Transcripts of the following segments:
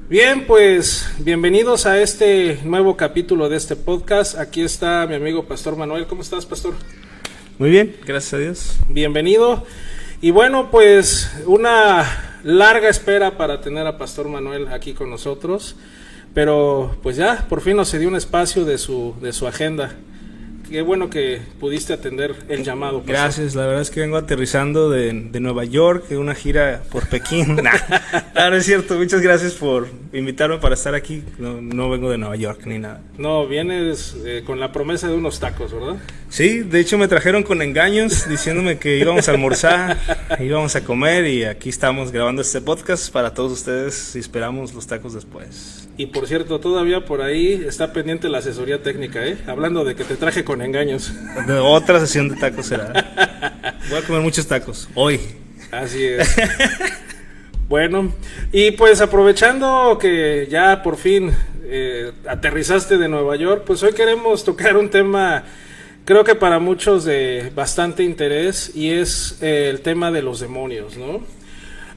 Bien, pues bienvenidos a este nuevo capítulo de este podcast. Aquí está mi amigo Pastor Manuel. ¿Cómo estás, Pastor? Muy bien, gracias a Dios. Bienvenido. Y bueno, pues una larga espera para tener a Pastor Manuel aquí con nosotros. Pero pues ya, por fin nos cedió un espacio de su agenda. Qué bueno que pudiste atender el llamado, Pastor. Gracias, la verdad es que vengo aterrizando de Nueva York, de una gira por Pekín. No es cierto, muchas gracias por invitarme para estar aquí. No vengo de Nueva York ni nada. No, vienes con la promesa de unos tacos, ¿verdad? Sí, de hecho me trajeron con engaños diciéndome que íbamos a almorzar, íbamos a comer y aquí estamos grabando este podcast para todos ustedes y esperamos los tacos después. Y por cierto, todavía por ahí está pendiente la asesoría técnica, hablando de que te traje con engaños. De otra sesión de tacos será. Voy a comer muchos tacos hoy. Así es. Bueno, y pues aprovechando que ya por fin aterrizaste de Nueva York, pues hoy queremos tocar un tema, creo que para muchos de bastante interés, y es el tema de los demonios, ¿no?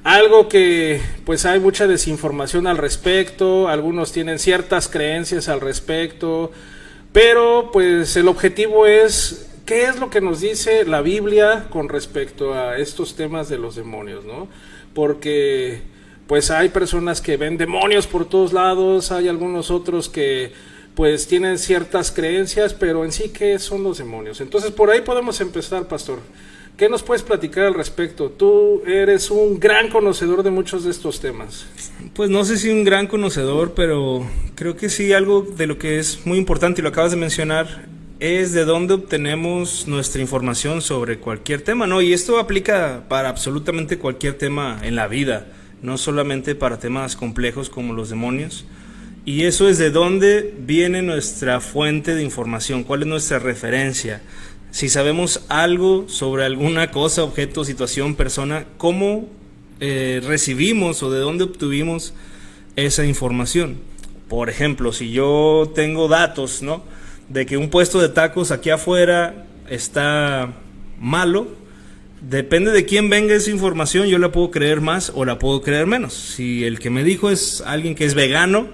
Algo que pues hay mucha desinformación al respecto, algunos tienen ciertas creencias al respecto, pero pues el objetivo es qué es lo que nos dice la Biblia con respecto a estos temas de los demonios, ¿no? Porque pues hay personas que ven demonios por todos lados, hay algunos otros que pues tienen ciertas creencias, pero en sí, ¿qué son los demonios? Entonces por ahí podemos empezar, Pastor. ¿Qué nos puedes platicar al respecto? Tú eres un gran conocedor de muchos de estos temas. Pues no sé si un gran conocedor, pero creo que sí algo de lo que es muy importante, y lo acabas de mencionar, es de dónde obtenemos nuestra información sobre cualquier tema, ¿no? Y esto aplica para absolutamente cualquier tema en la vida, no solamente para temas complejos como los demonios. Y eso es de dónde viene nuestra fuente de información, cuál es nuestra referencia. Si sabemos algo sobre alguna cosa, objeto, situación, persona, ¿cómo recibimos o de dónde obtuvimos esa información? Por ejemplo, si yo tengo datos, ¿no?, de que un puesto de tacos aquí afuera está malo, depende de quién venga esa información, yo la puedo creer más o la puedo creer menos. Si el que me dijo es alguien que es vegano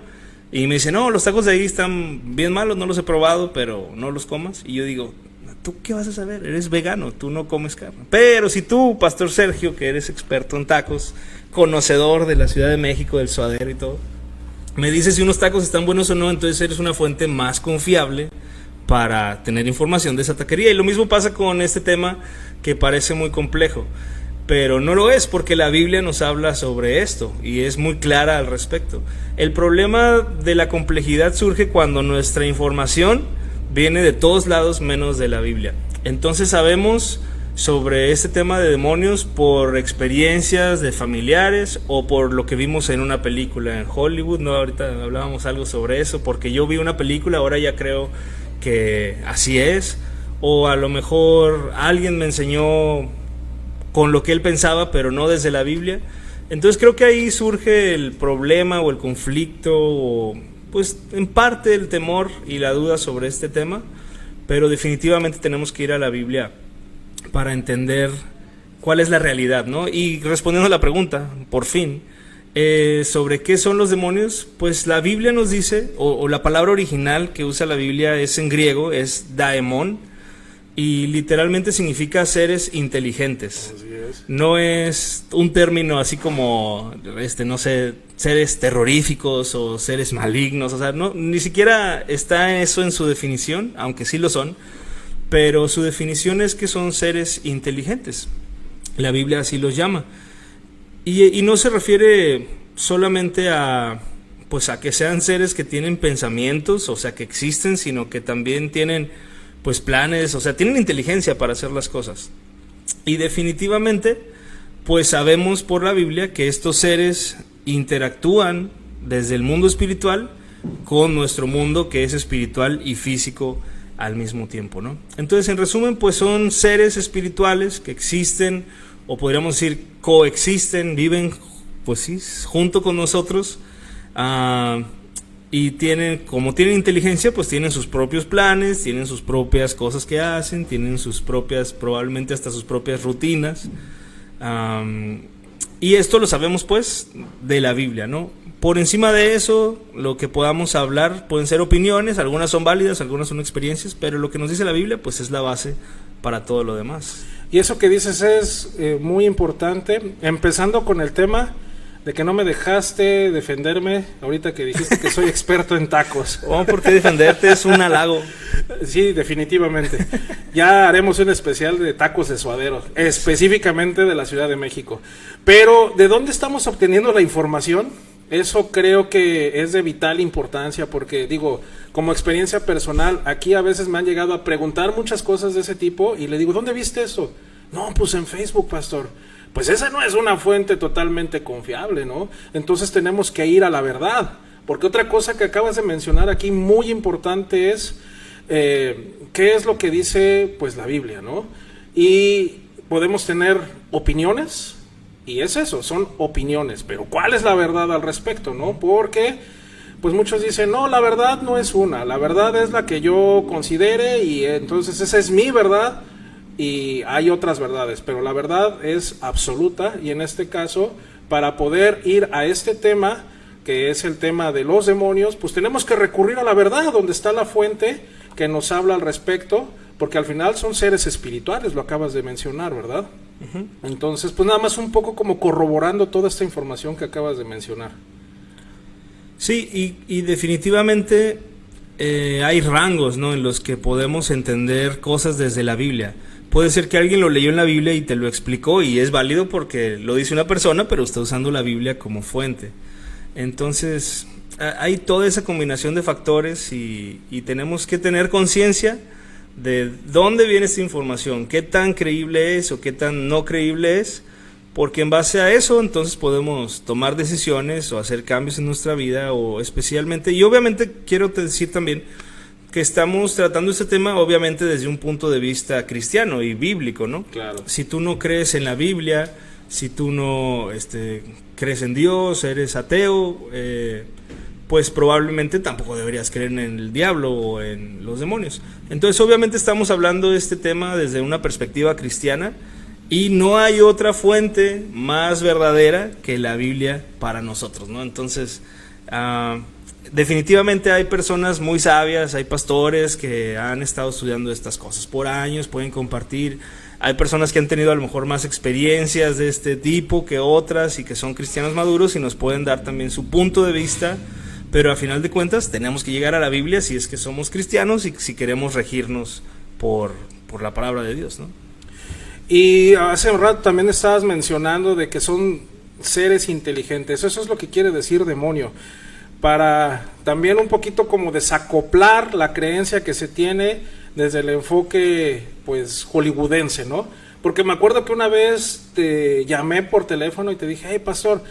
y me dice, no, los tacos de ahí están bien malos, no los he probado, pero no los comas, y yo digo, ¿tú qué vas a saber? Eres vegano, tú no comes carne. Pero si tú, Pastor Sergio, que eres experto en tacos, conocedor de la Ciudad de México, del suadero y todo, me dices si unos tacos están buenos o no, entonces eres una fuente más confiable para tener información de esa taquería. Y lo mismo pasa con este tema que parece muy complejo, pero no lo es, porque la Biblia nos habla sobre esto y es muy clara al respecto. El problema de la complejidad surge cuando nuestra información viene de todos lados menos de la Biblia. Entonces sabemos sobre este tema de demonios por experiencias de familiares o por lo que vimos en una película en Hollywood, ¿no? Ahorita hablábamos algo sobre eso, porque yo vi una película, ahora ya creo que así es, o a lo mejor alguien me enseñó con lo que él pensaba, pero no desde la Biblia. Entonces creo que ahí surge el problema o el conflicto, o pues en parte el temor y la duda sobre este tema, pero definitivamente tenemos que ir a la Biblia para entender cuál es la realidad, ¿no? Y respondiendo a la pregunta, por fin, sobre qué son los demonios, pues la Biblia nos dice, o la palabra original que usa la Biblia es en griego, es daemon, y literalmente significa seres inteligentes. No es un término así como, no sé, seres terroríficos o seres malignos, o sea, no, ni siquiera está eso en su definición, aunque sí lo son, pero su definición es que son seres inteligentes. La Biblia así los llama. Y no se refiere solamente a que sean seres que tienen pensamientos, o sea, que existen, sino que también tienen pues planes, o sea, tienen inteligencia para hacer las cosas. Y definitivamente, pues sabemos por la Biblia que estos seres interactúan desde el mundo espiritual con nuestro mundo, que es espiritual y físico al mismo tiempo, ¿no? Entonces, en resumen, pues son seres espirituales que existen, o podríamos decir coexisten, viven, pues sí, junto con nosotros, y como tienen inteligencia, pues tienen sus propios planes, tienen sus propias cosas que hacen, tienen sus propias, probablemente hasta sus propias rutinas, Y esto lo sabemos pues de la Biblia, ¿no? Por encima de eso, lo que podamos hablar pueden ser opiniones, algunas son válidas, algunas son experiencias, pero lo que nos dice la Biblia pues es la base para todo lo demás. Y eso que dices es muy importante, empezando con el tema de que no me dejaste defenderme ahorita que dijiste que soy experto en tacos. Oh, ¿por qué defenderte? Es un halago. Sí, definitivamente. Ya haremos un especial de tacos de suadero, específicamente de la Ciudad de México. Pero, ¿de dónde estamos obteniendo la información? Eso creo que es de vital importancia porque, digo, como experiencia personal, aquí a veces me han llegado a preguntar muchas cosas de ese tipo y le digo, ¿dónde viste eso? No, pues en Facebook, pastor. Pues esa no es una fuente totalmente confiable, ¿no? Entonces tenemos que ir a la verdad, porque otra cosa que acabas de mencionar aquí muy importante es qué es lo que dice pues la Biblia, ¿no? Y podemos tener opiniones, y es eso, son opiniones, pero ¿cuál es la verdad al respecto, no? Porque pues muchos dicen, no, la verdad no es una, la verdad es la que yo considere y entonces esa es mi verdad. Y hay otras verdades, pero la verdad es absoluta y en este caso, para poder ir a este tema, que es el tema de los demonios, pues tenemos que recurrir a la verdad, donde está la fuente que nos habla al respecto, porque al final son seres espirituales, lo acabas de mencionar, ¿verdad? Uh-huh. Entonces, pues nada más un poco como corroborando toda esta información que acabas de mencionar. Sí, y definitivamente hay rangos, ¿no?, en los que podemos entender cosas desde la Biblia. Puede ser que alguien lo leyó en la Biblia y te lo explicó y es válido porque lo dice una persona, pero está usando la Biblia como fuente. Entonces, hay toda esa combinación de factores y tenemos que tener conciencia de dónde viene esta información, qué tan creíble es o qué tan no creíble es, porque en base a eso entonces podemos tomar decisiones o hacer cambios en nuestra vida o especialmente, y obviamente quiero decir también que estamos tratando este tema obviamente desde un punto de vista cristiano y bíblico, ¿no? Claro. Si tú no crees en la Biblia, si tú no crees en Dios, eres ateo, pues probablemente tampoco deberías creer en el diablo o en los demonios. Entonces obviamente estamos hablando de este tema desde una perspectiva cristiana y no hay otra fuente más verdadera que la Biblia para nosotros, ¿no? Entonces, definitivamente hay personas muy sabias, hay pastores que han estado estudiando estas cosas por años, pueden compartir. Hay personas que han tenido a lo mejor más experiencias de este tipo que otras y que son cristianos maduros y nos pueden dar también su punto de vista, pero a final de cuentas tenemos que llegar a la Biblia si es que somos cristianos y si queremos regirnos por la palabra de Dios, ¿no? Y hace un rato también estabas mencionando de que son seres inteligentes, eso es lo que quiere decir demonio, para también un poquito como desacoplar la creencia que se tiene desde el enfoque pues hollywoodense, ¿no? Porque me acuerdo que una vez te llamé por teléfono y te dije, hey pastor,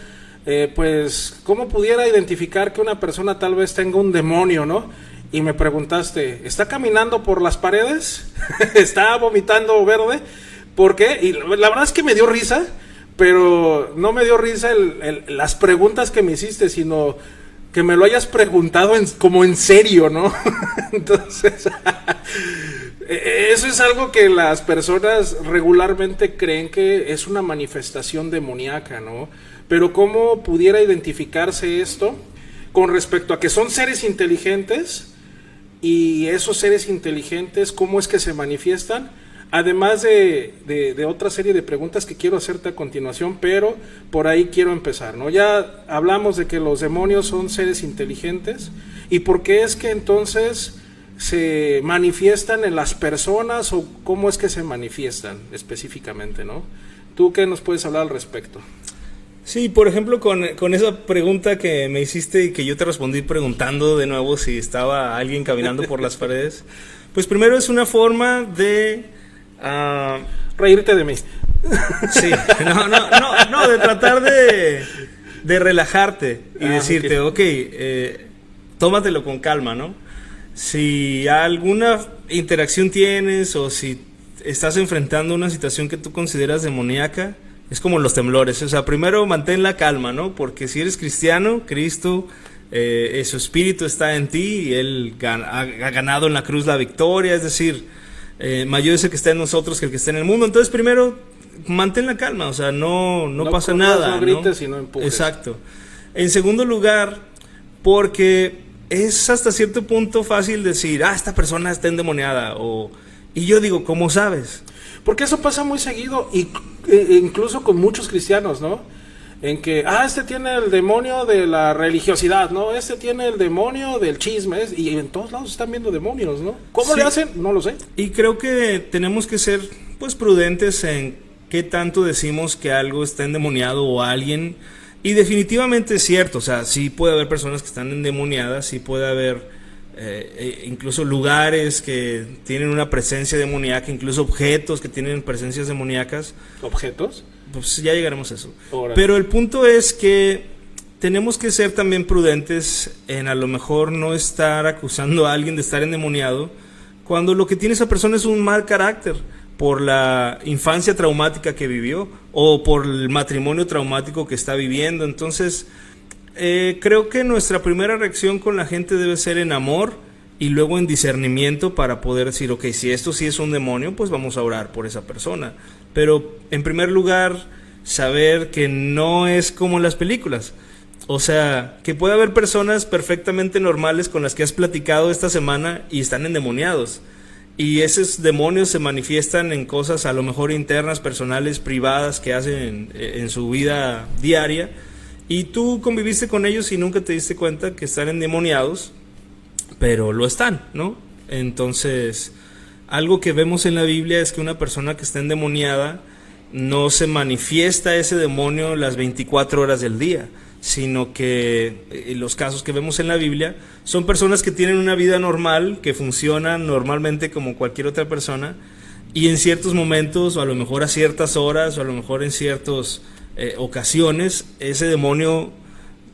pues ¿cómo pudiera identificar que una persona tal vez tenga un demonio, ¿no? Y me preguntaste, ¿está caminando por las paredes? ¿Está vomitando verde? ¿Por qué? Y la verdad es que me dio risa, pero no me dio risa las preguntas que me hiciste, sino que me lo hayas preguntado como en serio, ¿no? Entonces, eso es algo que las personas regularmente creen que es una manifestación demoníaca, ¿no? Pero ¿cómo pudiera identificarse esto con respecto a que son seres inteligentes y esos seres inteligentes, cómo es que se manifiestan? Además de otra serie de preguntas que quiero hacerte a continuación, pero por ahí quiero empezar, ¿no? Ya hablamos de que los demonios son seres inteligentes, ¿y por qué es que entonces se manifiestan en las personas o cómo es que se manifiestan específicamente, ¿no? ¿Tú qué nos puedes hablar al respecto? Sí, por ejemplo, con esa pregunta que me hiciste y que yo te respondí preguntando de nuevo si estaba alguien caminando por las paredes, pues primero es una forma de reírte de mí. Sí, no, de tratar de relajarte y decirte, okay, tómatelo con calma, ¿no? Si alguna interacción tienes o si estás enfrentando una situación que tú consideras demoníaca, es como los temblores, o sea, primero mantén la calma, ¿no? Porque si eres cristiano, Cristo, su espíritu está en ti y Él ha ganado en la cruz la victoria, es decir, mayor es el que está en nosotros que el que está en el mundo. Entonces, primero, mantén la calma, o sea, no pasa nada. No grites y no empujes. Exacto. En segundo lugar, porque es hasta cierto punto fácil decir, esta persona está endemoniada, y yo digo, ¿cómo sabes? Porque eso pasa muy seguido, incluso con muchos cristianos, ¿no? En que, este tiene el demonio de la religiosidad, ¿no? Este tiene el demonio del chisme, y en todos lados están viendo demonios, ¿no? ¿Cómo Sí. le hacen? No lo sé. Y creo que tenemos que ser, pues, prudentes en qué tanto decimos que algo está endemoniado o alguien. Y definitivamente es cierto, o sea, sí puede haber personas que están endemoniadas, sí puede haber incluso lugares que tienen una presencia demoníaca, incluso objetos que tienen presencias demoníacas. ¿Objetos? Pues ya llegaremos a eso. Órale. Pero el punto es que tenemos que ser también prudentes en a lo mejor no estar acusando a alguien de estar endemoniado, cuando lo que tiene esa persona es un mal carácter por la infancia traumática que vivió o por el matrimonio traumático que está viviendo. Entonces, creo que nuestra primera reacción con la gente debe ser en amor y luego en discernimiento para poder decir, ok, si esto sí es un demonio, pues vamos a orar por esa persona. Pero en primer lugar, saber que no es como en las películas. O sea, que puede haber personas perfectamente normales con las que has platicado esta semana y están endemoniados. Y esos demonios se manifiestan en cosas a lo mejor internas, personales, privadas que hacen en su vida diaria. Y tú conviviste con ellos y nunca te diste cuenta que están endemoniados, pero lo están, ¿no? Entonces, algo que vemos en la Biblia es que una persona que está endemoniada no se manifiesta ese demonio las 24 horas del día, sino que los casos que vemos en la Biblia son personas que tienen una vida normal, que funcionan normalmente como cualquier otra persona, y en ciertos momentos, o a lo mejor a ciertas horas, o a lo mejor en ciertas ocasiones, ese demonio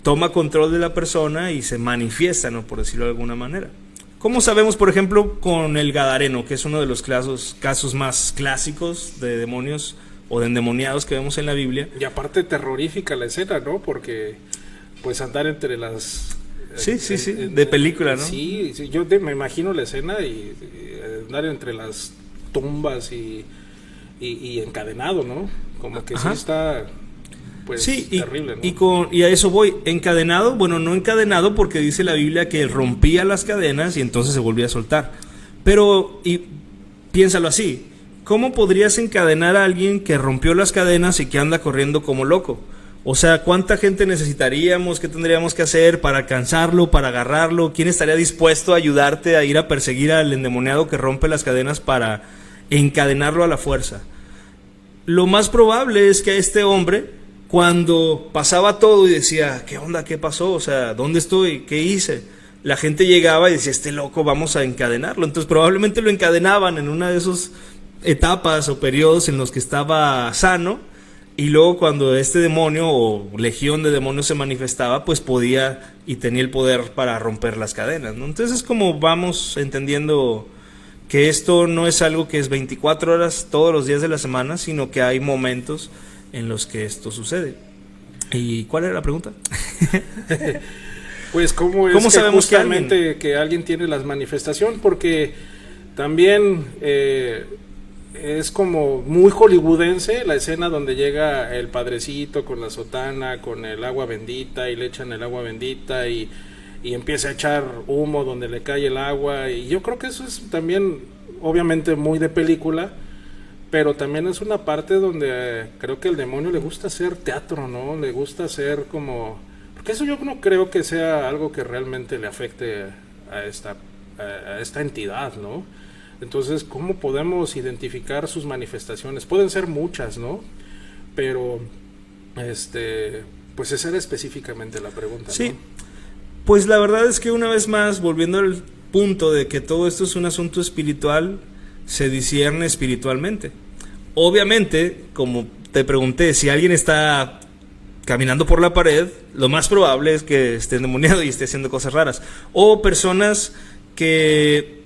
toma control de la persona y se manifiesta, ¿no? Por decirlo de alguna manera. ¿Cómo sabemos, por ejemplo, con el Gadareno, que es uno de los casos más clásicos de demonios o de endemoniados que vemos en la Biblia? Y aparte terrorífica la escena, ¿no? Porque pues andar entre las... Sí, de película, ¿no? Sí, yo me imagino la escena y andar entre las tumbas y encadenado, ¿no? Como que Ajá. sí está... Pues sí, terrible, ¿no? y a eso voy. Encadenado, bueno, no encadenado porque dice la Biblia que él rompía las cadenas y entonces se volvía a soltar. Pero, y piénsalo así, ¿cómo podrías encadenar a alguien que rompió las cadenas y que anda corriendo como loco? O sea, ¿cuánta gente necesitaríamos? ¿Qué tendríamos que hacer para alcanzarlo, para agarrarlo? ¿Quién estaría dispuesto a ayudarte a ir a perseguir al endemoniado que rompe las cadenas para encadenarlo a la fuerza? Lo más probable es que a este hombre, cuando pasaba todo y decía, ¿qué onda? ¿Qué pasó? O sea, ¿dónde estoy? ¿Qué hice? La gente llegaba y decía, este loco, vamos a encadenarlo. Entonces probablemente lo encadenaban en una de esas etapas o periodos en los que estaba sano, y luego cuando este demonio o legión de demonios se manifestaba, pues podía y tenía el poder para romper las cadenas, ¿no? Entonces es como vamos entendiendo que esto no es algo que es 24 horas todos los días de la semana, sino que hay momentos en los que esto sucede. ¿Y cuál era la pregunta? Pues cómo es ¿Cómo que sabemos justamente que alguien tiene las manifestaciones, porque también es como muy hollywoodense la escena donde llega el padrecito con la sotana, con el agua bendita, y le echan el agua bendita y empieza a echar humo donde le cae el agua, y yo creo que eso es también obviamente muy de película, pero también es una parte donde creo que el demonio le gusta hacer teatro, ¿no? Le gusta hacer como... Porque eso yo no creo que sea algo que realmente le afecte a esta entidad, ¿no? Entonces, ¿cómo podemos identificar sus manifestaciones? Pueden ser muchas, ¿no? Pero, pues esa era específicamente la pregunta, Sí, ¿no? pues la verdad es que una vez más, volviendo al punto de que todo esto es un asunto espiritual, se discierne espiritualmente. Obviamente, como te pregunté, si alguien está caminando por la pared, lo más probable es que esté endemoniado y esté haciendo cosas raras. O personas que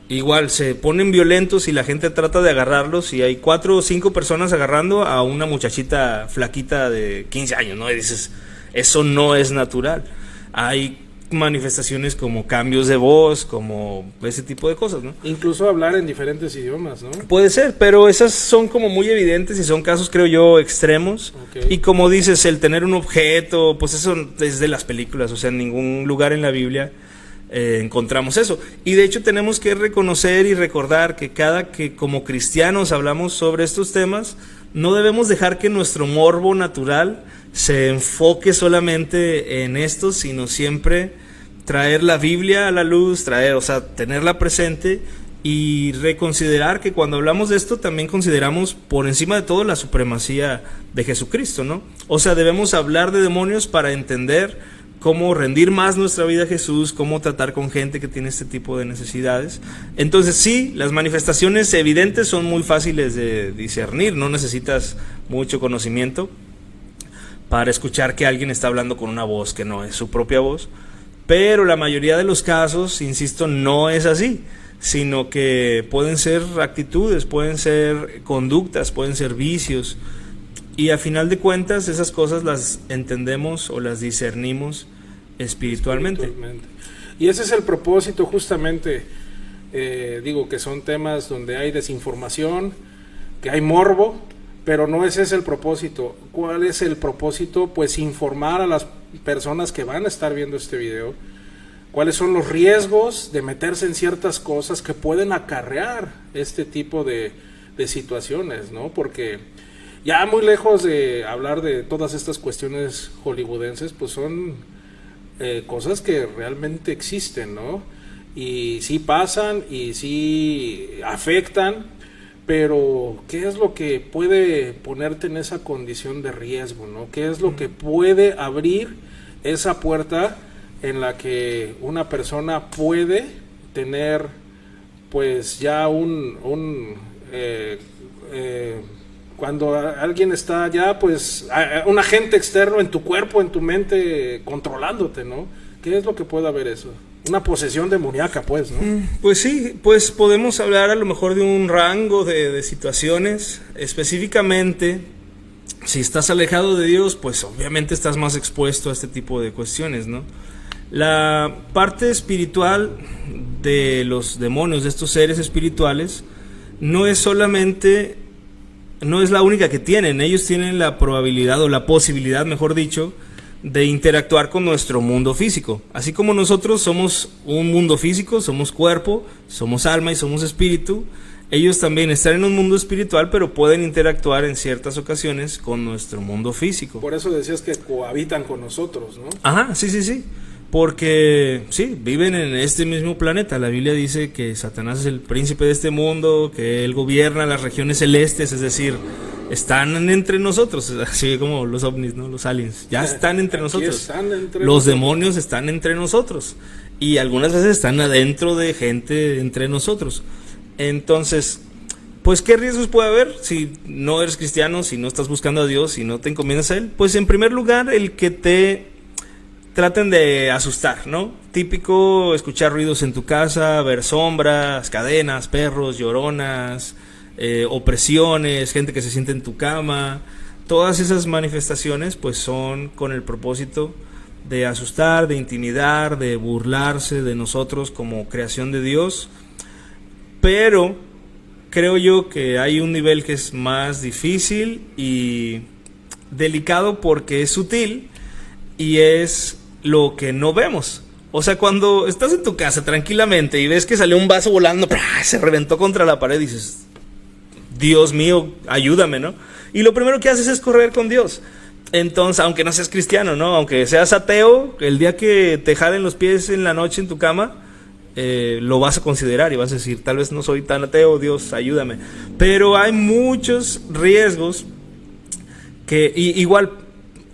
igual se ponen violentos y la gente trata de agarrarlos, y hay 4 o 5 personas agarrando a una muchachita flaquita de 15 años, ¿no? Y dices, eso no es natural. Hay manifestaciones como cambios de voz, como ese tipo de cosas, ¿no? Incluso hablar en diferentes idiomas, ¿no? Puede ser, pero esas son como muy evidentes y son casos, creo yo, extremos. Okay. Y como dices, el tener un objeto, pues eso es de las películas, o sea, en ningún lugar en la Biblia encontramos eso. Y de hecho tenemos que reconocer y recordar que cada que como cristianos hablamos sobre estos temas, no debemos dejar que nuestro morbo natural se enfoque solamente en esto, sino siempre traer la Biblia a la luz, tenerla presente y reconsiderar que cuando hablamos de esto también consideramos por encima de todo la supremacía de Jesucristo, ¿no? O sea, debemos hablar de demonios para entender cómo rendir más nuestra vida a Jesús, cómo tratar con gente que tiene este tipo de necesidades. Entonces sí, las manifestaciones evidentes son muy fáciles de discernir, no necesitas mucho conocimiento para escuchar que alguien está hablando con una voz que no es su propia voz, pero la mayoría de los casos, insisto, no es así, sino que pueden ser actitudes, pueden ser conductas, pueden ser vicios, y a final de cuentas esas cosas las entendemos o las discernimos espiritualmente. Y ese es el propósito justamente, digo que son temas donde hay desinformación, que hay morbo, pero no ese es el propósito. ¿Cuál es el propósito? Pues informar a las personas que van a estar viendo este video cuáles son los riesgos de meterse en ciertas cosas que pueden acarrear este tipo de situaciones, ¿no? Porque ya muy lejos de hablar de todas estas cuestiones hollywoodenses, pues son cosas que realmente existen, ¿no? Y sí pasan y sí afectan, pero ¿qué es lo que puede ponerte en esa condición de riesgo, ¿no? ¿Qué es lo que puede abrir esa puerta en la que una persona puede tener pues ya cuando alguien está ya, pues, un agente externo en tu cuerpo, en tu mente, controlándote, ¿no? ¿Qué es lo que puede haber eso? Una posesión demoníaca, pues, ¿no? Pues sí, pues podemos hablar a lo mejor de un rango de situaciones. Específicamente, si estás alejado de Dios, pues obviamente estás más expuesto a este tipo de cuestiones, ¿no? La parte espiritual de los demonios, de estos seres espirituales, no es la única que tienen. Ellos tienen la probabilidad o la posibilidad, mejor dicho, de interactuar con nuestro mundo físico. Así como nosotros somos un mundo físico, somos cuerpo, somos alma y somos espíritu, ellos también están en un mundo espiritual, pero pueden interactuar en ciertas ocasiones con nuestro mundo físico. Por eso decías que cohabitan con nosotros, ¿no? Ajá, sí. Porque, sí, viven en este mismo planeta. La Biblia dice que Satanás es el príncipe de este mundo, que él gobierna las regiones celestes, es decir, están entre nosotros, así como los ovnis, ¿no? Los aliens, ya están entre nosotros. Los demonios están entre nosotros y algunas veces están adentro de gente entre nosotros. Entonces, pues, ¿qué riesgos puede haber si no eres cristiano, si no estás buscando a Dios, si no te encomiendas a Él? Pues, en primer lugar, el que te traten de asustar, ¿no? Típico escuchar ruidos en tu casa, ver sombras, cadenas, perros, lloronas, opresiones, gente que se siente en tu cama. Todas esas manifestaciones pues son con el propósito de asustar, de intimidar, de burlarse de nosotros como creación de Dios. Pero creo yo que hay un nivel que es más difícil y delicado porque es sutil y es lo que no vemos. O sea, cuando estás en tu casa tranquilamente y ves que salió un vaso volando, se reventó contra la pared, dices, Dios mío, ayúdame, ¿no? Y lo primero que haces es correr con Dios. Entonces, aunque no seas cristiano, ¿no? Aunque seas ateo, el día que te jalen los pies en la noche en tu cama, lo vas a considerar y vas a decir, tal vez no soy tan ateo, Dios, ayúdame. Pero hay muchos riesgos que, igual,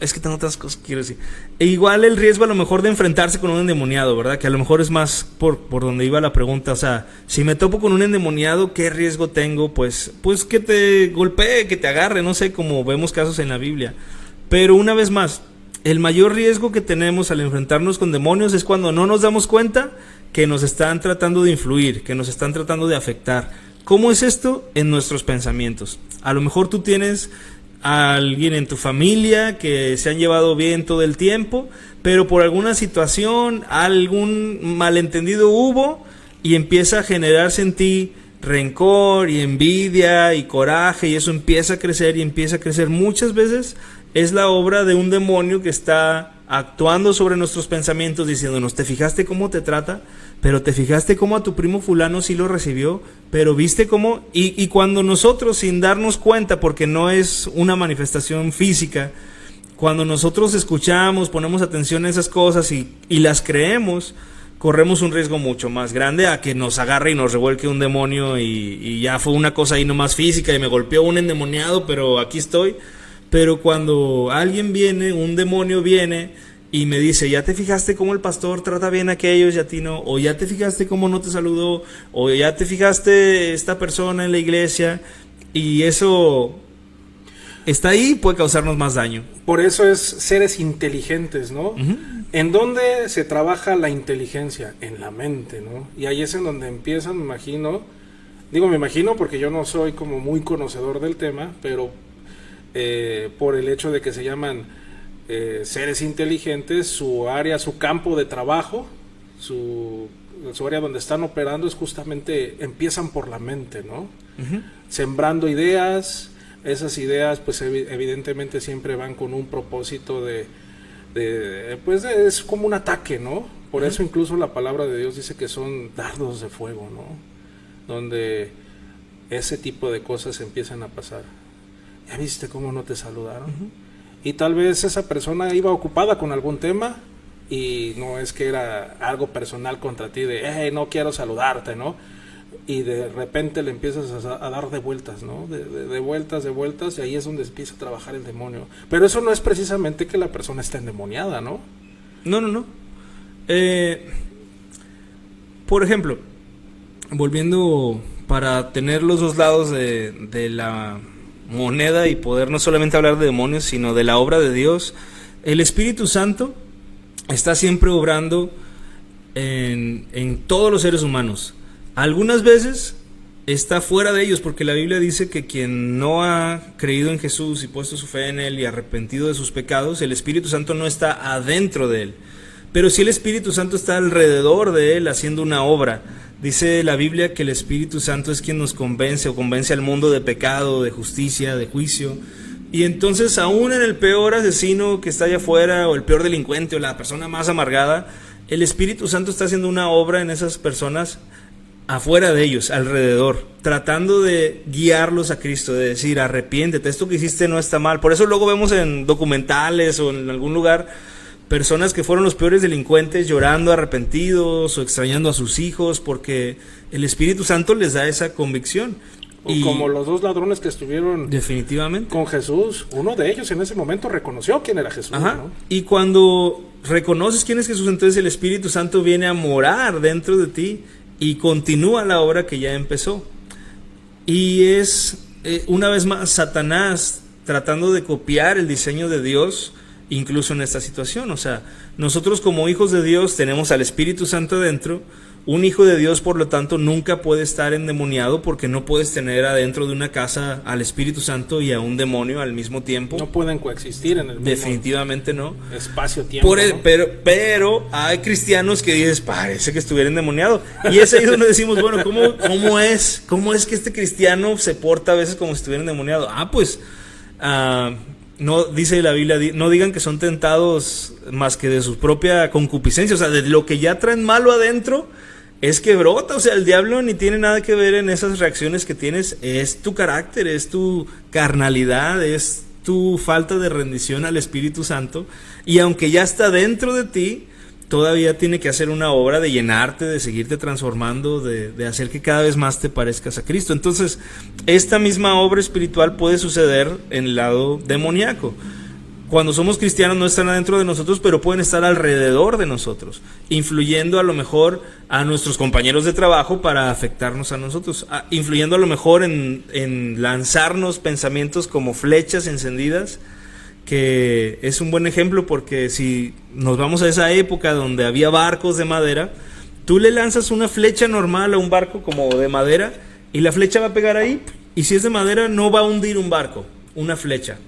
es que tengo otras cosas que quiero decir. Igual el riesgo a lo mejor de enfrentarse con un endemoniado, ¿verdad? Que a lo mejor es más por donde iba la pregunta. O sea, si me topo con un endemoniado, ¿qué riesgo tengo? Pues que te golpee, que te agarre, no sé, como vemos casos en la Biblia. Pero una vez más, el mayor riesgo que tenemos al enfrentarnos con demonios es cuando no nos damos cuenta que nos están tratando de influir, que nos están tratando de afectar. ¿Cómo es esto? En nuestros pensamientos. A lo mejor tú tienes a alguien en tu familia que se han llevado bien todo el tiempo, pero por alguna situación, algún malentendido hubo y empieza a generarse en ti rencor y envidia y coraje, y eso empieza a crecer y empieza a crecer. Muchas veces es la obra de un demonio que está actuando sobre nuestros pensamientos, diciéndonos: ¿te fijaste cómo te trata? Pero te fijaste cómo a tu primo fulano sí lo recibió, pero viste cómo, y cuando nosotros, sin darnos cuenta, porque no es una manifestación física, cuando nosotros escuchamos, ponemos atención a esas cosas y las creemos, corremos un riesgo mucho más grande a que nos agarre y nos revuelque un demonio y ya fue una cosa ahí nomás física y me golpeó un endemoniado, pero aquí estoy. Pero cuando alguien viene, un demonio viene y me dice: ¿ya te fijaste cómo el pastor trata bien a aquellos y a ti no? O ¿ya te fijaste cómo no te saludó? O ¿ya te fijaste esta persona en la iglesia? Y eso está ahí y puede causarnos más daño. Por eso es seres inteligentes, ¿no? Uh-huh. ¿En dónde se trabaja la inteligencia? En la mente, ¿no? Y ahí es en donde empiezan, me imagino porque yo no soy como muy conocedor del tema, pero por el hecho de que se llaman seres inteligentes, su área, su campo de trabajo, su área donde están operando es justamente, empiezan por la mente, ¿no? Uh-huh. Sembrando ideas. Esas ideas pues evidentemente siempre van con un propósito es como un ataque, ¿no? Por eso incluso la palabra de Dios dice que son dardos de fuego, ¿no? Donde ese tipo de cosas empiezan a pasar. ¿Ya viste cómo no te saludaron? Uh-huh. Y tal vez esa persona iba ocupada con algún tema y no es que era algo personal contra ti de no quiero saludarte, ¿no? Y de repente le empiezas a dar de vueltas, ¿no? De vueltas, y ahí es donde empieza a trabajar el demonio. Pero eso no es precisamente que la persona está endemoniada, ¿no? No. Por ejemplo, volviendo para tener los dos lados de la moneda y poder no solamente hablar de demonios, sino de la obra de Dios, el Espíritu Santo está siempre obrando en todos los seres humanos. Algunas veces está fuera de ellos, porque la Biblia dice que quien no ha creído en Jesús y puesto su fe en Él y arrepentido de sus pecados, el Espíritu Santo no está adentro de él. Pero sí el Espíritu Santo está alrededor de él haciendo una obra. Dice la Biblia que el Espíritu Santo es quien nos convence o convence al mundo de pecado, de justicia, de juicio. Y entonces aún en el peor asesino que está allá afuera, o el peor delincuente, o la persona más amargada, el Espíritu Santo está haciendo una obra en esas personas afuera de ellos, alrededor, tratando de guiarlos a Cristo, de decir: arrepiéntete, esto que hiciste no está mal. Por eso luego vemos en documentales o en algún lugar personas que fueron los peores delincuentes llorando arrepentidos o extrañando a sus hijos, porque el Espíritu Santo les da esa convicción. O como los dos ladrones que estuvieron definitivamente con Jesús, uno de ellos en ese momento reconoció quién era Jesús, ¿no? Y cuando reconoces quién es Jesús, entonces el Espíritu Santo viene a morar dentro de ti y continúa la obra que ya empezó. Y es una vez más Satanás tratando de copiar el diseño de Dios, incluso en esta situación. O sea, nosotros como hijos de Dios tenemos al Espíritu Santo dentro. Un hijo de Dios, por lo tanto, nunca puede estar endemoniado, porque no puedes tener adentro de una casa al Espíritu Santo y a un demonio al mismo tiempo. No pueden coexistir en el mismo definitivamente no. Espacio-tiempo, ¿no? Pero hay cristianos que dices: parece que estuviera endemoniado. Y es ahí donde decimos: bueno, ¿cómo es que este cristiano se porta a veces como si estuviera endemoniado? No, dice la Biblia, no digan que son tentados más que de su propia concupiscencia. O sea, de lo que ya traen malo adentro es que brota. O sea, el diablo ni tiene nada que ver en esas reacciones que tienes. Es tu carácter, es tu carnalidad, es tu falta de rendición al Espíritu Santo. Y aunque ya está dentro de ti, todavía tiene que hacer una obra de llenarte, de seguirte transformando, de hacer que cada vez más te parezcas a Cristo. Entonces, esta misma obra espiritual puede suceder en el lado demoníaco. Cuando somos cristianos no están adentro de nosotros, pero pueden estar alrededor de nosotros, influyendo a lo mejor a nuestros compañeros de trabajo para afectarnos a nosotros, influyendo a lo mejor en lanzarnos pensamientos como flechas encendidas, que es un buen ejemplo, porque si nos vamos a esa época donde había barcos de madera, tú le lanzas una flecha normal a un barco como de madera y la flecha va a pegar ahí, y si es de madera no va a hundir un barco. una flecha.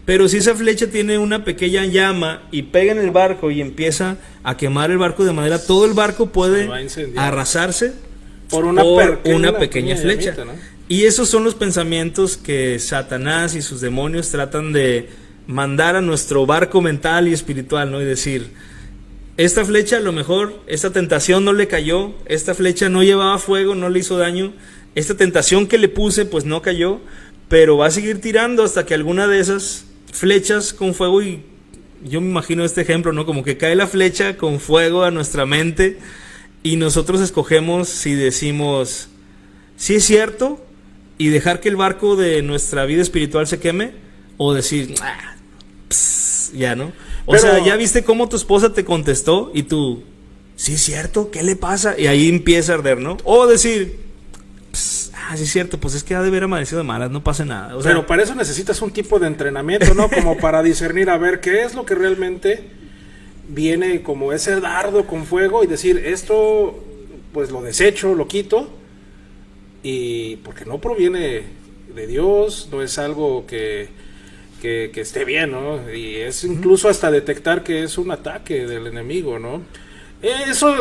Pero si esa flecha tiene una pequeña llama y pega en el barco y empieza a quemar el barco de manera, todo el barco puede arrasarse por una pequeña flecha. Llamita, ¿no? Y esos son los pensamientos que Satanás y sus demonios tratan de mandar a nuestro barco mental y espiritual, ¿no? Y decir, esta flecha a lo mejor, esta tentación no le cayó, esta flecha no llevaba fuego, no le hizo daño, esta tentación que le puse pues no cayó, pero va a seguir tirando hasta que alguna de esas flechas con fuego, y yo me imagino este ejemplo, ¿no? Como que cae la flecha con fuego a nuestra mente y nosotros escogemos si decimos, sí es cierto, y dejar que el barco de nuestra vida espiritual se queme, o decir, ya, ¿no? O sea, ya viste cómo tu esposa te contestó y tú, sí es cierto, ¿qué le pasa? Y ahí empieza a arder, ¿no? O decir, sí es cierto, pues es que ha de haber amanecido de malas, no pasa nada. O sea, pero para eso necesitas un tipo de entrenamiento, ¿no? Como para discernir a ver qué es lo que realmente viene como ese dardo con fuego y decir, esto pues lo desecho, lo quito, y porque no proviene de Dios, no es algo que esté bien, ¿no? Y es incluso hasta detectar que es un ataque del enemigo, ¿no? Eso,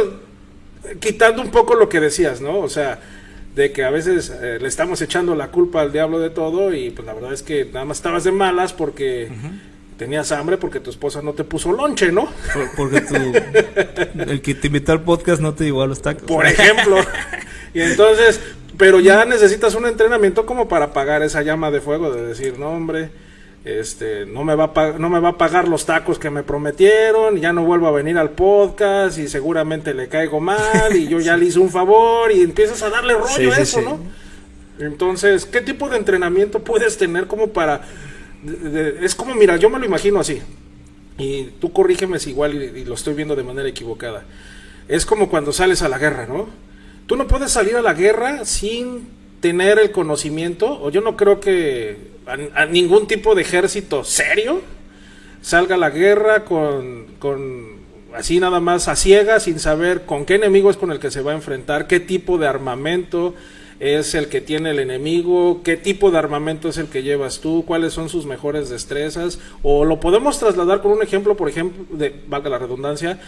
quitando un poco lo que decías, ¿no? O sea, de que a veces le estamos echando la culpa al diablo de todo, y pues la verdad es que nada más estabas de malas porque tenías hambre, porque tu esposa no te puso lonche, ¿no? Porque el que te invitó al podcast no te llevó a los tacos. Por ejemplo. Y entonces, pero ya necesitas un entrenamiento como para apagar esa llama de fuego, de decir, no hombre, no me va a pagar los tacos que me prometieron, ya no vuelvo a venir al podcast y seguramente le caigo mal y yo ya le hice un favor, y empiezas a darle rollo a eso, ¿no? Entonces, ¿qué tipo de entrenamiento puedes tener como para... es como, mira, yo me lo imagino así, y tú corrígeme si igual y lo estoy viendo de manera equivocada. Es como cuando sales a la guerra, ¿no? Tú no puedes salir a la guerra sin tener el conocimiento, o yo no creo que a ningún tipo de ejército serio salga a la guerra con así nada más a ciegas, sin saber con qué enemigo es con el que se va a enfrentar, qué tipo de armamento es el que tiene el enemigo, qué tipo de armamento es el que llevas tú, cuáles son sus mejores destrezas, o lo podemos trasladar con un ejemplo, por ejemplo, valga la redundancia,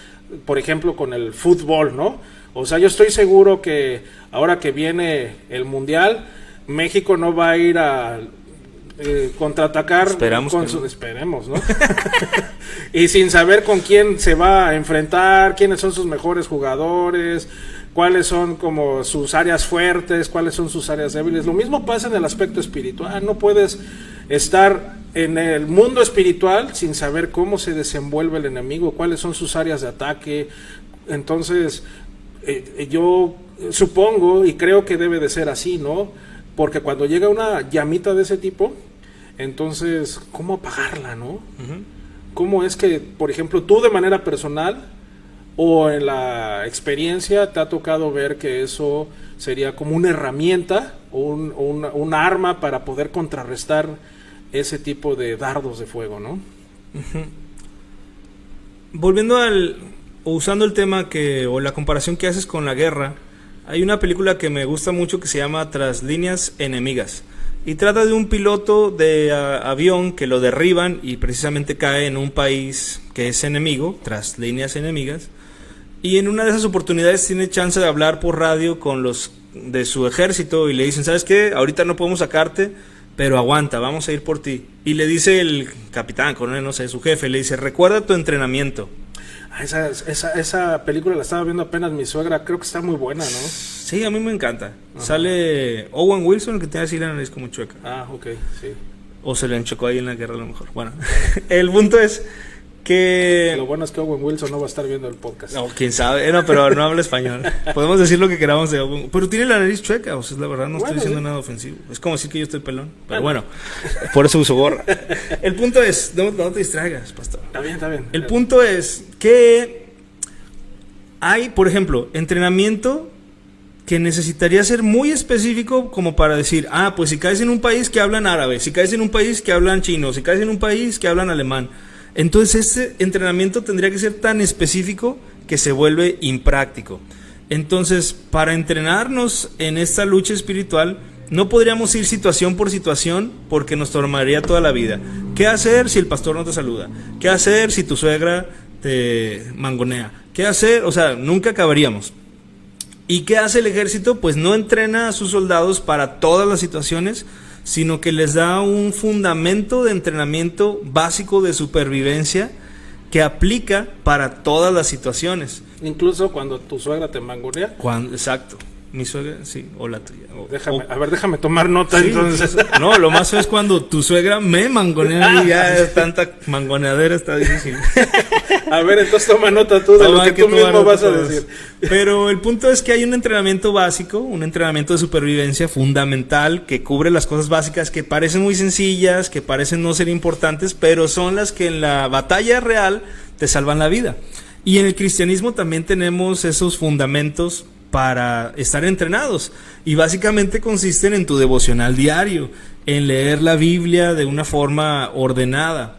por ejemplo con el fútbol, ¿no? O sea, yo estoy seguro que ahora que viene el Mundial, México no va a ir a contraatacar, esperemos, ¿no? Y sin saber con quién se va a enfrentar, quiénes son sus mejores jugadores, cuáles son como sus áreas fuertes, cuáles son sus áreas débiles. Lo mismo pasa en el aspecto espiritual. No puedes estar en el mundo espiritual sin saber cómo se desenvuelve el enemigo, cuáles son sus áreas de ataque. Entonces, yo supongo y creo que debe de ser así, ¿no? Porque cuando llega una llamita de ese tipo, entonces, ¿cómo apagarla, no? Uh-huh. ¿Cómo es que, por ejemplo, tú de manera personal o en la experiencia te ha tocado ver que eso sería como una herramienta o una arma para poder contrarrestar ese tipo de dardos de fuego, ¿no? Uh-huh. Volviendo usando el tema o la comparación que haces con la guerra, hay una película que me gusta mucho que se llama Tras líneas enemigas, y trata de un piloto de avión que lo derriban y precisamente cae en un país que es enemigo, tras líneas enemigas, y en una de esas oportunidades tiene chance de hablar por radio con los de su ejército y le dicen, ¿sabes qué? Ahorita no podemos sacarte, pero aguanta, vamos a ir por ti. Y le dice el capitán, coronel, no sé, su jefe, le dice, recuerda tu entrenamiento. Esa película la estaba viendo apenas mi suegra, creo que está muy buena, ¿no? Sí, a mí me encanta. Ajá. Sale Owen Wilson, el que tiene así la nariz como chueca. Ah, ok, sí. O se le enchocó ahí en la guerra a lo mejor. Bueno, el punto es que... Lo bueno es que Owen Wilson no va a estar viendo el podcast. No, quién sabe, no, pero no habla español. Podemos decir lo que queramos de Owen, pero tiene la nariz chueca, o sea, la verdad no estoy diciendo nada ofensivo. Es como decir que yo estoy pelón, pero bueno, por eso uso gorra. El punto es, no te distraigas, pastor. Está bien. El punto es que hay, por ejemplo, entrenamiento que necesitaría ser muy específico como para decir, pues si caes en un país que hablan árabe, si caes en un país que hablan chino, si caes en un país que hablan alemán, entonces este entrenamiento tendría que ser tan específico que se vuelve impráctico. Entonces, para entrenarnos en esta lucha espiritual, no podríamos ir situación por situación porque nos tomaría toda la vida. ¿Qué hacer si el pastor no te saluda? ¿Qué hacer si tu suegra te mangonea? ¿Qué hacer? O sea, nunca acabaríamos. ¿Y qué hace el ejército? Pues no entrena a sus soldados para todas las situaciones, sino que les da un fundamento de entrenamiento básico de supervivencia que aplica para todas las situaciones. Incluso cuando tu suegra te mangonea. Exacto. Mi suegra, sí, o la tuya. Déjame tomar nota, sí, entonces. No, lo más feo es cuando tu suegra me mangonea y ya tanta mangoneadera está difícil. A ver, entonces toma nota tú de lo que tú mismo vas a decir. Pero el punto es que hay un entrenamiento básico, un entrenamiento de supervivencia fundamental que cubre las cosas básicas que parecen muy sencillas, que parecen no ser importantes, pero son las que en la batalla real te salvan la vida. Y en el cristianismo también tenemos esos fundamentos para estar entrenados, y básicamente consisten en tu devocional diario, en leer la Biblia de una forma ordenada,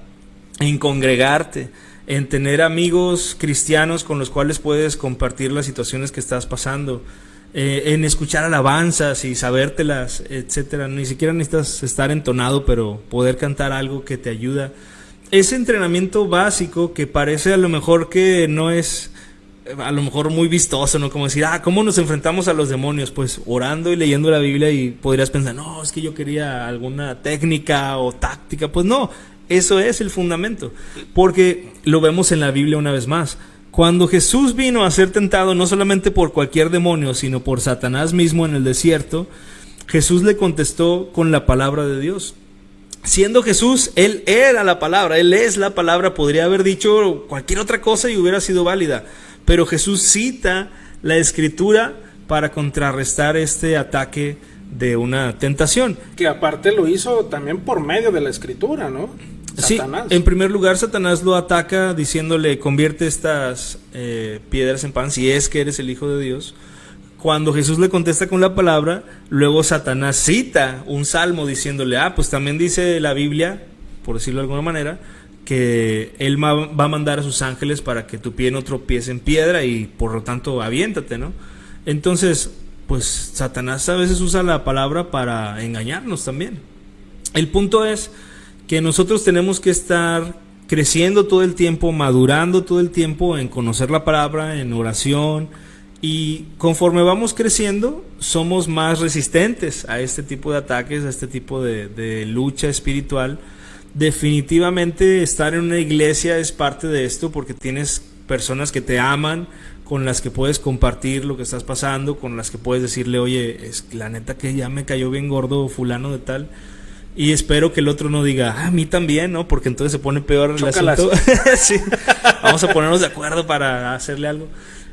en congregarte, en tener amigos cristianos con los cuales puedes compartir las situaciones que estás pasando, en escuchar alabanzas y sabértelas, etcétera. Ni siquiera necesitas estar entonado, pero poder cantar algo que te ayuda. Ese entrenamiento básico que parece a lo mejor que no es a lo mejor muy vistoso, ¿no? Como decir, ¿cómo nos enfrentamos a los demonios? Pues orando y leyendo la Biblia, y podrías pensar, no, es que yo quería alguna técnica o táctica. Pues no, eso es el fundamento, porque lo vemos en la Biblia una vez más. Cuando Jesús vino a ser tentado no solamente por cualquier demonio, sino por Satanás mismo en el desierto, Jesús le contestó con la palabra de Dios. Siendo Jesús, Él era la palabra, Él es la palabra. Podría haber dicho cualquier otra cosa y hubiera sido válida, pero Jesús cita la Escritura para contrarrestar este ataque de una tentación. Que aparte lo hizo también por medio de la Escritura, ¿no? Satanás. Sí, en primer lugar Satanás lo ataca diciéndole, convierte estas piedras en pan si es que eres el Hijo de Dios. Cuando Jesús le contesta con la palabra, luego Satanás cita un salmo diciéndole, pues también dice la Biblia, por decirlo de alguna manera, que Él va a mandar a sus ángeles para que tu pie no tropiece en piedra y por lo tanto aviéntate, ¿no? Entonces, pues Satanás a veces usa la palabra para engañarnos también. El punto es que nosotros tenemos que estar creciendo todo el tiempo, madurando todo el tiempo en conocer la palabra, en oración, y conforme vamos creciendo somos más resistentes a este tipo de ataques, a este tipo de lucha espiritual. Definitivamente estar en una iglesia es parte de esto, porque tienes personas que te aman, con las que puedes compartir lo que estás pasando, con las que puedes decirle, oye, es la neta que ya me cayó bien gordo fulano de tal, y espero que el otro no diga, a mí también, ¿no? Porque entonces se pone peor el asunto. Sí. Vamos a ponernos de acuerdo para hacerle algo.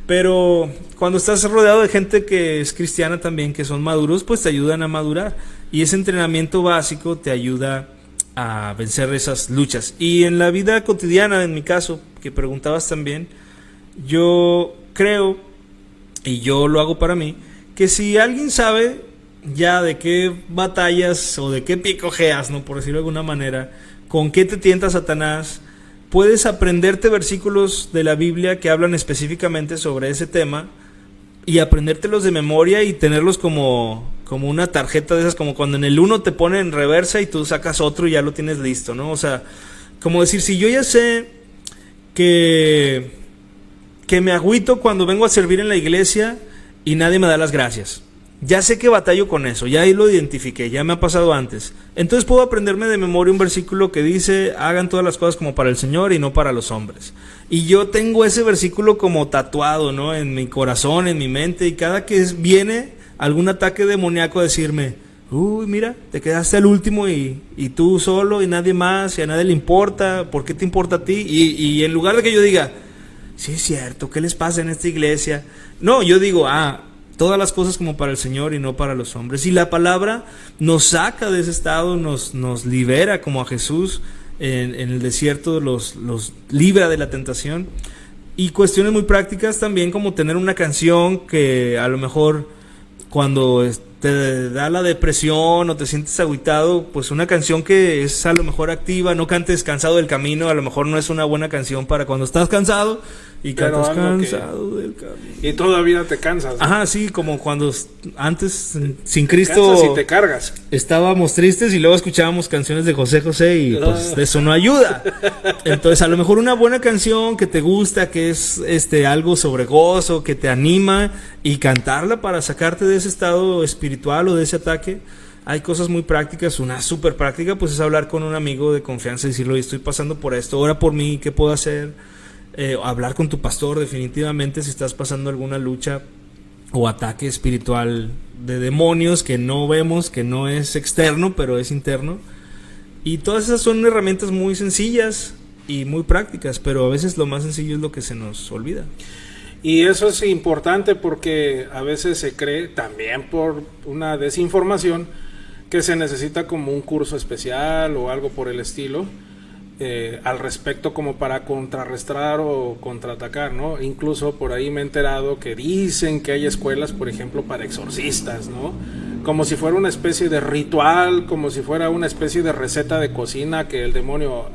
Pero cuando estás rodeado de gente que es cristiana también, que son maduros, pues te ayudan a madurar, y ese entrenamiento básico te ayuda a vencer esas luchas. Y en la vida cotidiana, en mi caso, que preguntabas también, yo creo, y yo lo hago para mí, que si alguien sabe ya de qué batallas o de qué picojeas, ¿no? Por decirlo de alguna manera, con qué te tienta Satanás, puedes aprenderte versículos de la Biblia que hablan específicamente sobre ese tema y aprendértelos de memoria y tenerlos como una tarjeta de esas, como cuando en el 1 te pone en reversa y tú sacas otro y ya lo tienes listo, ¿no? O sea, como decir, si yo ya sé que me agüito cuando vengo a servir en la iglesia y nadie me da las gracias, ya sé que batallo con eso, ya ahí lo identifiqué, ya me ha pasado antes. Entonces puedo aprenderme de memoria un versículo que dice, hagan todas las cosas como para el Señor y no para los hombres. Y yo tengo ese versículo como tatuado, ¿no? En mi corazón, en mi mente, y cada que viene algún ataque demoníaco a decirme, uy, mira, te quedaste al último y tú solo y nadie más, y a nadie le importa, ¿por qué te importa a ti? Y en lugar de que yo diga, sí es cierto, ¿qué les pasa en esta iglesia? No, yo digo, todas las cosas como para el Señor y no para los hombres. Y la palabra nos saca de ese estado, nos libera como a Jesús en el desierto, los libra de la tentación. Y cuestiones muy prácticas también, como tener una canción que a lo mejor cuando te da la depresión o te sientes agüitado, pues una canción que es a lo mejor activa, no cantes cansado del camino, a lo mejor no es una buena canción para cuando estás cansado y Pero cantas algo cansado del camino. Y todavía te cansas, ¿no? Ajá, sí, como cuando antes sin Te Cristo cansas y te cargas. estábamos tristes y luego escuchábamos canciones de José José y pues eso no ayuda. Entonces a lo mejor una buena canción que te gusta, que es algo sobre gozo, que te anima, y cantarla para sacarte de ese estado espiritual o de ese ataque. Hay cosas muy prácticas. Una súper práctica pues es hablar con un amigo de confianza y decirle: oye, estoy pasando por esto, ora por mí, ¿qué puedo hacer? Hablar con tu pastor definitivamente si estás pasando alguna lucha o ataque espiritual de demonios que no vemos, que no es externo pero es interno. Y todas esas son herramientas muy sencillas y muy prácticas, pero a veces lo más sencillo es lo que se nos olvida. Y eso es importante porque a veces se cree, también por una desinformación, que se necesita como un curso especial o algo por el estilo al respecto, como para contrarrestar o contraatacar, ¿no? Incluso por ahí me he enterado que dicen que hay escuelas, por ejemplo, para exorcistas, ¿no? Como si fuera una especie de ritual, como si fuera una especie de receta de cocina, que el demonio,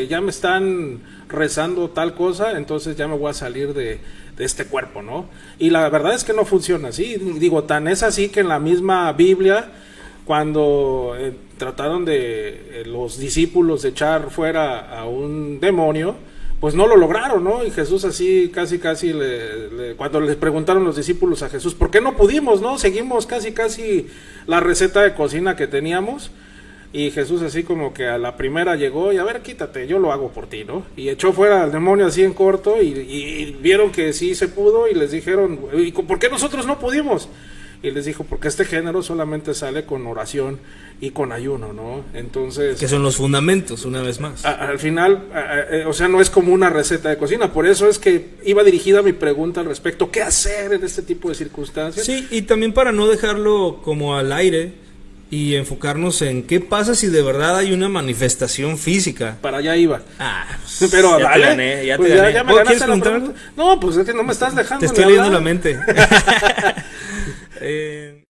ya me están rezando tal cosa, entonces ya me voy a salir de este cuerpo, ¿no? Y la verdad es que no funciona así. Digo, tan es así que en la misma Biblia, cuando trataron de los discípulos de echar fuera a un demonio, pues no lo lograron, ¿no? Y Jesús así casi cuando les preguntaron los discípulos a Jesús, ¿por qué no pudimos, no? Seguimos casi la receta de cocina que teníamos. Y Jesús así como que a la primera llegó y: a ver, quítate, yo lo hago por ti, ¿no? Y echó fuera al demonio así en corto y vieron que sí se pudo y les dijeron: ¿y por qué nosotros no pudimos? Y les dijo: porque este género solamente sale con oración y con ayuno, ¿no? Entonces... que son los fundamentos, una vez más. Al final, o sea, no es como una receta de cocina. Por eso es que iba dirigida mi pregunta al respecto: ¿qué hacer en este tipo de circunstancias? Sí, y también para no dejarlo como al aire y enfocarnos en qué pasa si de verdad hay una manifestación física. Para allá iba. Pues, pero ya dale, te gané, ya pues te gané. ya me ¿Quieres ganaste la preguntar pregunta. No, pues es que no me estás dejando Te estoy ni leyendo hablar. la mente.